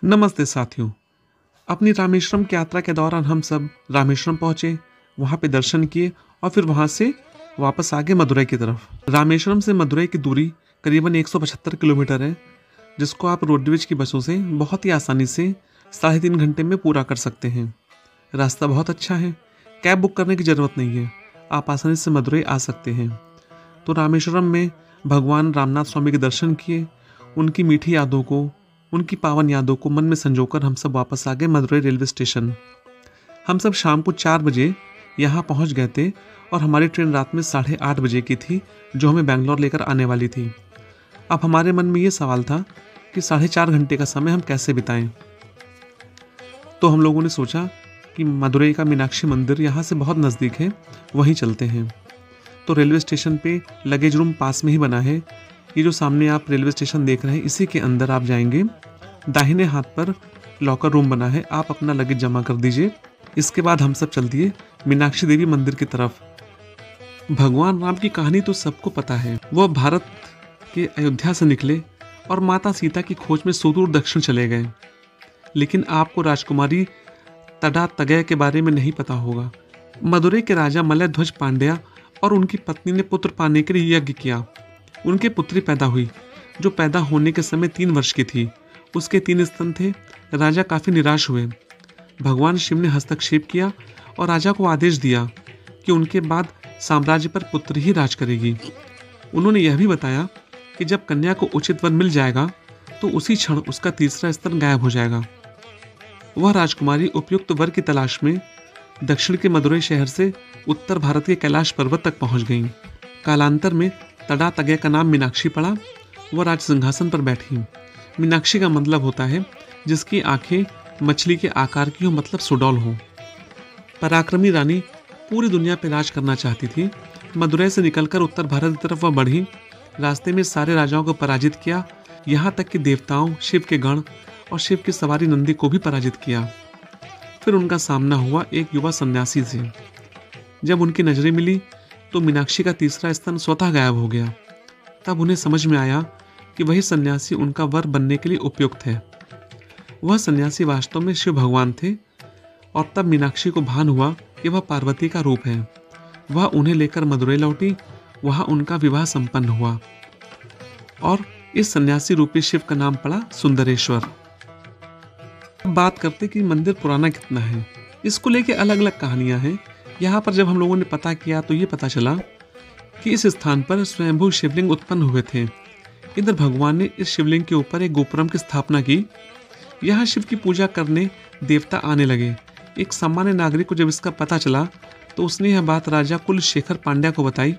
नमस्ते साथियों। अपनी रामेश्वरम की यात्रा के दौरान हम सब रामेश्वरम पहुंचे, वहां पे दर्शन किए और फिर वहां से वापस आगे मदुरई की तरफ। रामेश्वरम से मदुरई की दूरी करीबन 175 किलोमीटर है, जिसको आप रोडवेज की बसों से बहुत ही आसानी से 3.5 घंटे में पूरा कर सकते हैं। रास्ता बहुत अच्छा है, कैब बुक करने की ज़रूरत नहीं है, आप आसानी से मदुरई आ सकते हैं। तो रामेश्वरम में भगवान रामनाथ स्वामी के दर्शन किए, उनकी मीठी यादों को, उनकी पावन यादों को मन में संजोकर हम सब वापस आ गए मदुरई रेलवे स्टेशन। हम सब शाम को 4 बजे यहाँ पहुँच गए थे और हमारी ट्रेन रात में 8:30 बजे की थी, जो हमें बेंगलोर लेकर आने वाली थी। अब हमारे मन में ये सवाल था कि 4.5 घंटे का समय हम कैसे बिताएं। तो हम लोगों ने सोचा कि मदुरई का मीनाक्षी मंदिर यहाँ से बहुत नज़दीक है, वहीं चलते हैं। तो रेलवे स्टेशन पे लगेज रूम पास में ही बना है। ये जो सामने आप रेलवे स्टेशन देख रहे हैं, इसी के अंदर आप जाएंगे, दाहिने हाथ पर लॉकर रूम बना है, आप अपना लगेज जमा कर दीजिए। इसके बाद हम सब चल दिए मीनाक्षी देवी मंदिर की तरफ। भगवान राम की कहानी तो सबको पता है। वह भारत के अयोध्या से निकले और माता सीता की खोज में सुदूर दक्षिण चले गए। लेकिन आपको राजकुमारी तड़ा तगय के बारे में नहीं पता होगा। मदुरई के राजा मलयध्वज पांड्या और उनकी पत्नी ने पुत्र पाने के लिए यज्ञ किया। उनके पुत्री पैदा हुई, जो पैदा होने के समय 3 वर्ष की थी। उसके 3 स्तन थे। राजा काफ़ी निराश हुए। भगवान शिव ने हस्तक्षेप किया और राजा को आदेश दिया कि उनके बाद साम्राज्य पर पुत्र ही राज करेगी। उन्होंने यह भी बताया कि जब कन्या को उचित वर मिल जाएगा तो उसी क्षण उसका तीसरा स्तन गायब हो जाएगा। वह राजकुमारी उपयुक्त वर की तलाश में दक्षिण के मदुरई शहर से उत्तर भारत के कैलाश पर्वत तक पहुंच गईं। कालांतर में तड़ा तगय का नाम मीनाक्षी पड़ा। वह राज सिंहासन पर बैठी। मीनाक्षी का मतलब होता है जिसकी आंखें मछली के आकार की हो, मतलब सुडौल हो। पराक्रमी रानी पूरी दुनिया पर राज करना चाहती थी। मदुरई से निकलकर उत्तर भारत की तरफ वह बढ़ी। रास्ते में सारे राजाओं को पराजित किया, यहाँ तक कि देवताओं, शिव के गण और शिव की सवारी नंदी को भी पराजित किया। फिर उनका सामना हुआ एक युवा सन्यासी से। जब उनकी नजरें मिली तो मीनाक्षी का तीसरा स्तन स्वतः गायब हो गया। तब उन्हें समझ में आया कि वही सन्यासी उनका वर बनने के लिए उपयुक्त है। वह सन्यासी वास्तव में शिव भगवान थे और तब मीनाक्षी को भान हुआ कि वह पार्वती का रूप है। वह उन्हें लेकर मदुरई लौटी। वहां उनका विवाह संपन्न हुआ और इस सन्यासी रूपी शिव का नाम पड़ा सुंदरेश्वर। अब बात करते कि मंदिर पुराना कितना है। इसको लेके अलग अलग कहानियां हैं। यहाँ पर जब हम लोगों ने पता किया तो ये पता चला कि इस स्थान पर स्वयंभू शिवलिंग उत्पन्न हुए थे। इधर भगवान ने इस शिवलिंग के ऊपर एक गोपुरम की स्थापना की। यहाँ शिव की पूजा करने देवता आने लगे। एक सामान्य नागरिक को जब इसका पता चला तो उसने यह बात राजा कुलशेखर पांड्या को बताई।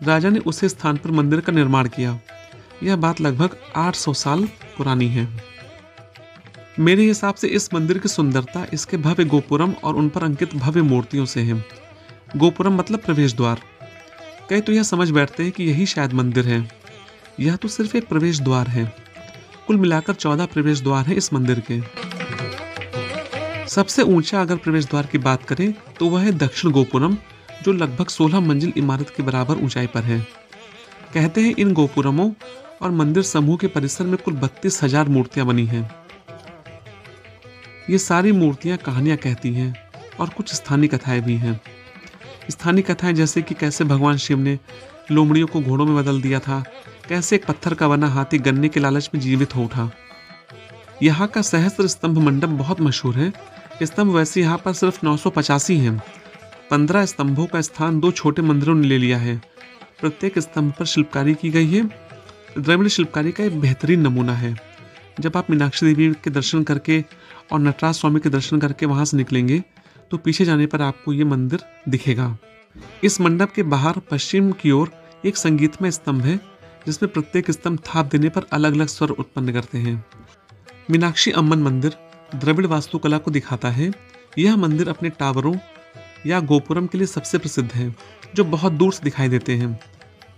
राजा ने उसी स्थान पर मंदिर का निर्माण किया। यह बात लगभग 800 साल पुरानी है। मेरे हिसाब से इस मंदिर की सुंदरता इसके भव्य गोपुरम और उन पर अंकित भव्य मूर्तियों से है। गोपुरम मतलब प्रवेश द्वार। कई तो यह समझ बैठते हैं कि यही शायद मंदिर है। यह तो सिर्फ एक प्रवेश द्वार है। कुल मिलाकर 14 प्रवेश द्वार हैं इस मंदिर के। सबसे ऊंचा अगर प्रवेश द्वार की बात करें तो वह है दक्षिण गोपुरम, जो लगभग 16 मंजिल इमारत के बराबर ऊंचाई पर है। कहते हैं इन गोपुरमों और मंदिर समूह के परिसर में कुल 32,000 मूर्तियां बनी हैं। ये सारी मूर्तियां कहानियां कहती हैं और कुछ स्थानीय कथाएं भी हैं। स्थानीय कथाएं जैसे कि कैसे भगवान शिव ने लोमड़ियों को घोड़ों में बदल दिया था, कैसे एक पत्थर का बना हाथी गन्ने के लालच में जीवित हो उठा। यहाँ का सहस्त्र स्तंभ मंडप बहुत मशहूर है। स्तंभ वैसे यहाँ पर सिर्फ 985 हैं। 15 स्तंभों का स्थान 2 छोटे मंदिरों ने ले लिया है। प्रत्येक स्तंभ पर शिल्पकारी की गई है। द्रविड़ शिल्पकारी का एक बेहतरीन नमूना है। जब आप मीनाक्षी देवी के दर्शन करके और नटराज स्वामी के दर्शन करके वहां से निकलेंगे तो पीछे जाने पर आपको ये मंदिर दिखेगा। इस मंडप के बाहर पश्चिम की ओर एक संगीतमय स्तंभ है, जिसमें प्रत्येक स्तंभ थाप देने पर अलग अलग स्वर उत्पन्न करते हैं। मीनाक्षी अम्मन मंदिर द्रविड़ वास्तुकला को दिखाता है। यह मंदिर अपने टावरों या गोपुरम के लिए सबसे प्रसिद्ध है, जो बहुत दूर से दिखाई देते हैं।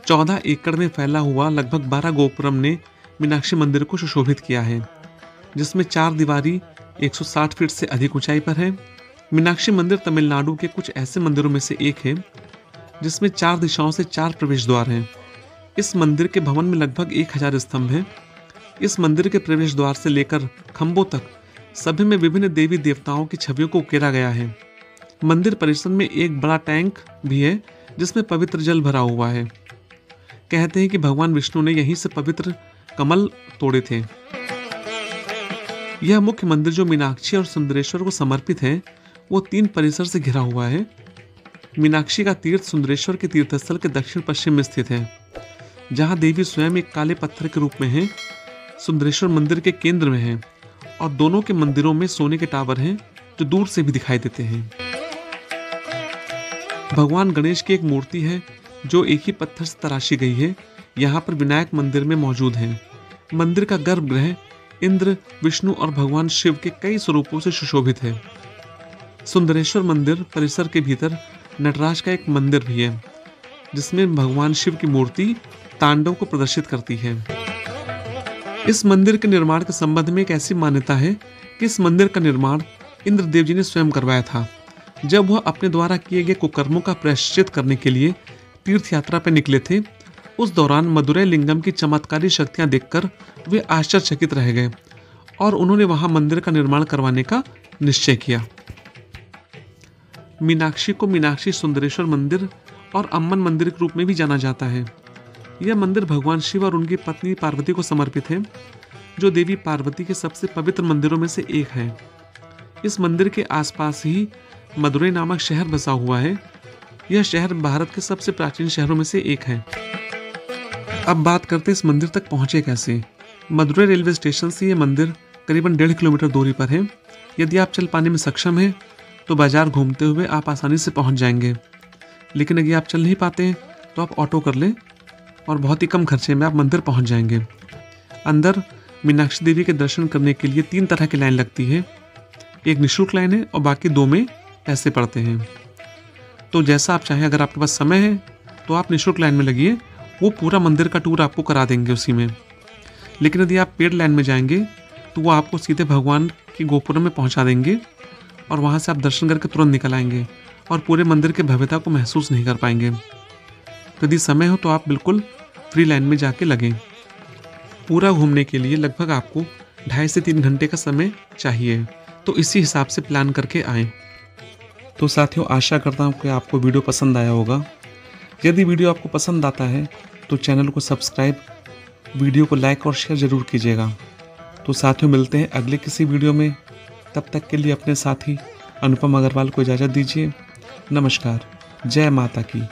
14 एकड़ में फैला हुआ लगभग 12 गोपुरम ने मीनाक्षी मंदिर को सुशोभित किया है, जिसमें 4 दीवारी 160 फीट से अधिक ऊंचाई पर है। मीनाक्षी मंदिर तमिलनाडु के कुछ ऐसे मंदिरों में से एक है जिसमें 4 दिशाओं से 4 प्रवेश द्वार हैं। इस मंदिर के भवन में लगभग 1000 स्तंभ हैं। इस मंदिर के प्रवेश द्वार से लेकर खंभों तक सभी में विभिन्न देवी देवताओं की छवियों को उकेरा गया है। मंदिर परिसर में एक बड़ा टैंक भी है जिसमें पवित्र जल भरा हुआ है। कहते हैं कि भगवान विष्णु ने यहीं से पवित्र कमल तोड़े थे। यह मुख्य मंदिर जो मीनाक्षी और सुंदरेश्वर को समर्पित है, वो 3 परिसर से घिरा हुआ है। मीनाक्षी का तीर्थ सुंदरेश्वर के तीर्थस्थल के दक्षिण पश्चिम में स्थित है, जहां देवी स्वयं एक काले पत्थर के रूप में है। सुंदरेश्वर मंदिर के केंद्र में है और दोनों के मंदिरों में सोने के टावर हैं जो दूर से भी दिखाई देते हैं। भगवान गणेश की एक मूर्ति है जो एक ही पत्थर से तराशी गई है। यहाँ पर विनायक मंदिर में मौजूद है। मंदिर का गर्भगृह इंद्र, विष्णु और भगवान शिव के कई स्वरूपों से सुशोभित है। सुंदरेश्वर मंदिर परिसर के भीतर नटराज का एक मंदिर भी है, जिसमें भगवान शिव की मूर्ति तांडव को प्रदर्शित करती है। इस मंदिर के निर्माण के संबंध में एक ऐसी मान्यता है कि इस मंदिर का निर्माण इंद्रदेव जी ने स्वयं करवाया था। जब वह अपने द्वारा किए गए कुकर्मों का प्रायश्चित करने के लिए तीर्थ यात्रा पर निकले थे, उस दौरान मदुरै लिंगम की चमत्कारी शक्तियां देखकर वे आश्चर्यचकित रह गए और उन्होंने वहां मंदिर का निर्माण करवाने का निश्चय किया। मीनाक्षी को मीनाक्षी सुंदरेश्वर मंदिर और अम्मन मंदिर के रूप में भी जाना जाता है। यह मंदिर भगवान शिव और उनकी पत्नी पार्वती को समर्पित है, जो देवी पार्वती के सबसे पवित्र मंदिरों में से एक है। इस मंदिर के आसपास ही मदुरै नामक शहर बसा हुआ है। यह शहर भारत के सबसे प्राचीन शहरों में से एक है। अब बात करते हैं इस मंदिर तक पहुंचे कैसे। मदुरै रेलवे स्टेशन से यह मंदिर करीबन 1.5 किलोमीटर दूरी पर है। यदि आप चल पाने में सक्षम हैं तो बाजार घूमते हुए आप आसानी से पहुंच जाएंगे, लेकिन यदि आप चल नहीं पाते हैं तो आप ऑटो कर लें और बहुत ही कम खर्चे में आप मंदिर पहुंच जाएंगे। अंदर मीनाक्षी देवी के दर्शन करने के लिए 3 तरह की लाइन लगती है। एक निःशुल्क लाइन है और बाकी 2 में पैसे पड़ते हैं। तो जैसा आप चाहें, अगर आपके पास समय है तो आप निःशुल्क लाइन में लगिए, वो पूरा मंदिर का टूर आपको करा देंगे उसी में। लेकिन यदि आप पेड लाइन में जाएंगे तो वो आपको सीधे भगवान की गोपुरम में पहुंचा देंगे और वहां से आप दर्शन करके तुरंत निकल आएंगे और पूरे मंदिर की भव्यता को महसूस नहीं कर पाएंगे। तो यदि समय हो तो आप बिल्कुल फ्री लाइन में जाके लगें। पूरा घूमने के लिए लगभग आपको 2.5 से 3 घंटे का समय चाहिए, तो इसी हिसाब से प्लान करके आएँ। तो साथियों, आशा करता हूँ कि आपको वीडियो पसंद आया होगा। यदि वीडियो आपको पसंद आता है तो चैनल को सब्सक्राइब, वीडियो को लाइक और शेयर ज़रूर कीजिएगा। तो साथियों, मिलते हैं अगले किसी वीडियो में। तब तक के लिए अपने साथी अनुपम अग्रवाल को इजाज़त दीजिए। नमस्कार। जय माता की।